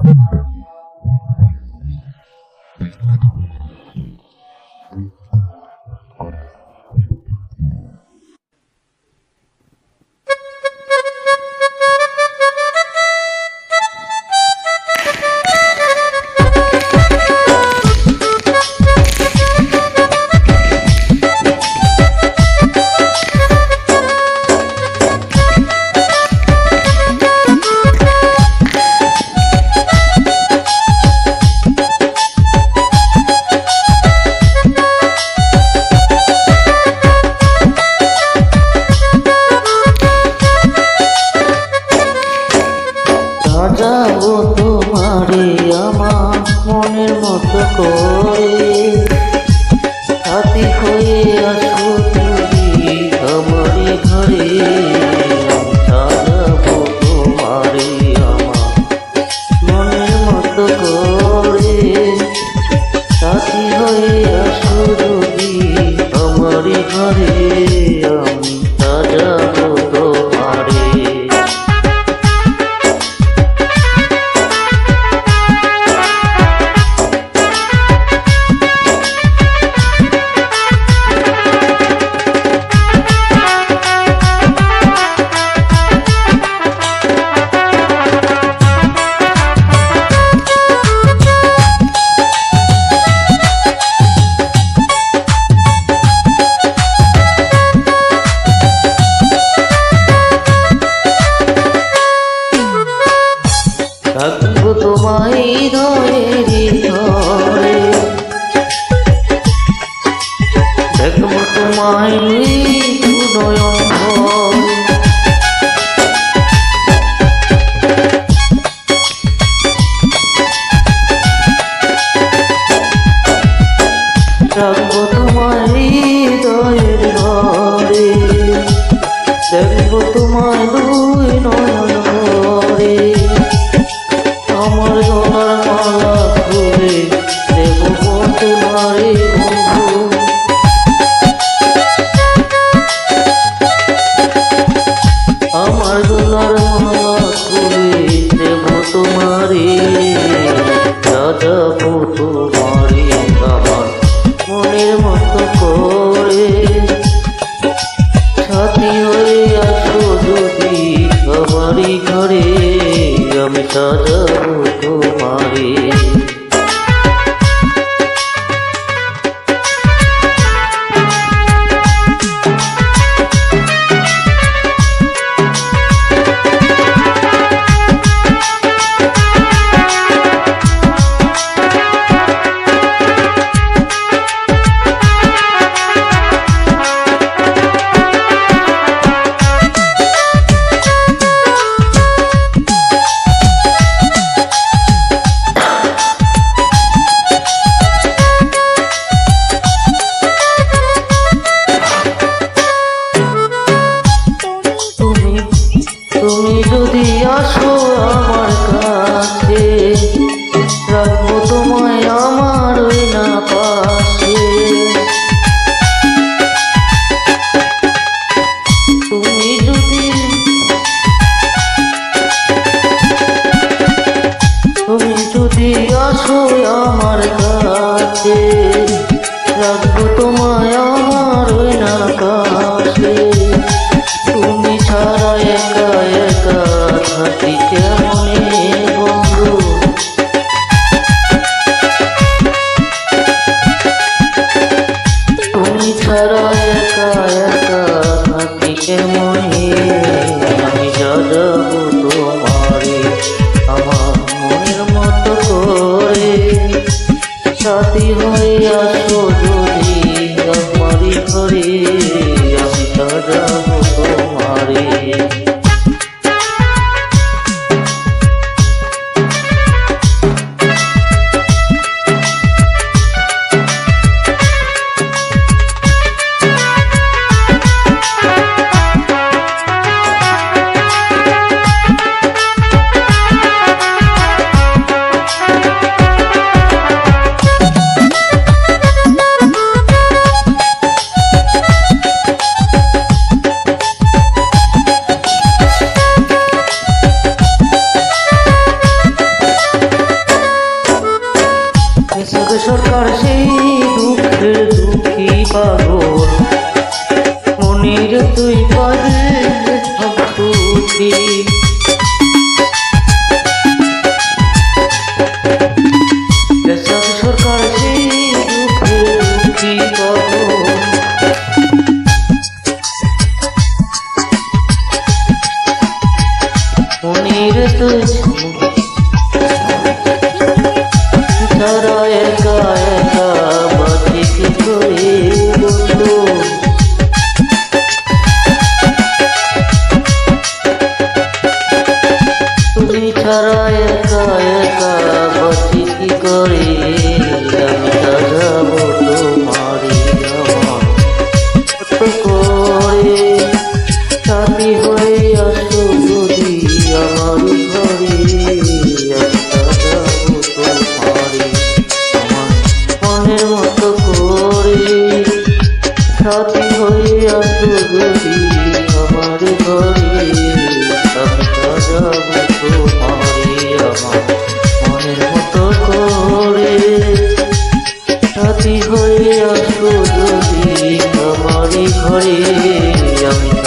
সাজাবো তোমারে আমার মনের মতো করে, সাথী হয়ে আসো তুমি আমারই ঘরে। সাজাবো তোমারে আমার মনের মতো করে, সাথী হয়ে আসো যদি আমারই ঘরে। আমি সাজাবো তোমারে। থাকবো তোমায় হৃদয়েরই ঘরে, দেখবো তোমায় মৃদু নয়ন ভরে। থাকবো তোমায় হৃদয়ের ঘরে, দেখবো তোমায় দুই নয়ন ভরে। আমার গলার মালা খুলে দেব তোমারে বন্ধু, আমার গলার মালা খুলে দেব তোমারে। সাজাবো তোমারে আমার মনের মতো করে, সাথী হয়ে আসো যদি আমারই ঘরে। আমি সাজাবো তোমারে। তুমি যদি আসো আমার কাছে, রাখবো তোমায় আমার ওই না পাশে। তুমি যদি আসো আমার কাছে, রাখবো তোমায় আমার ওই না পাশে। তুমি ছাড়া একা একা থাকি কেমনে বন্ধু, তুমি ছাড়া একা একা থাকি কেমনে। আমি সাজাবো তোমারে আমার মনের মতো করে, সাথী হয়ে আসো যদি আমারই ঘরে। আমি সাজাবো তোমারে। সরকার সেই দুঃখের দুঃখী পাগল, মনির তুই পারে দুঃখী। সরকার সেই দুঃখের দুঃখী পাগল, মনির তুই তারা একা একা বাঁচি কি করে বন্ধু, তুমি ছাড়া একা একা বাঁচি কি করে, আমি সাজাবো তোমারি আমার কত করে, সাথী হয়ে আসো যদি আমার ঘরে, সাথী হয়ে আসো যদি আমার ঘরে, আমি সাজাবো তোমারে আমার মনের মতো করে, সাথী হয়ে আসো যদি আমার ঘরে, আমি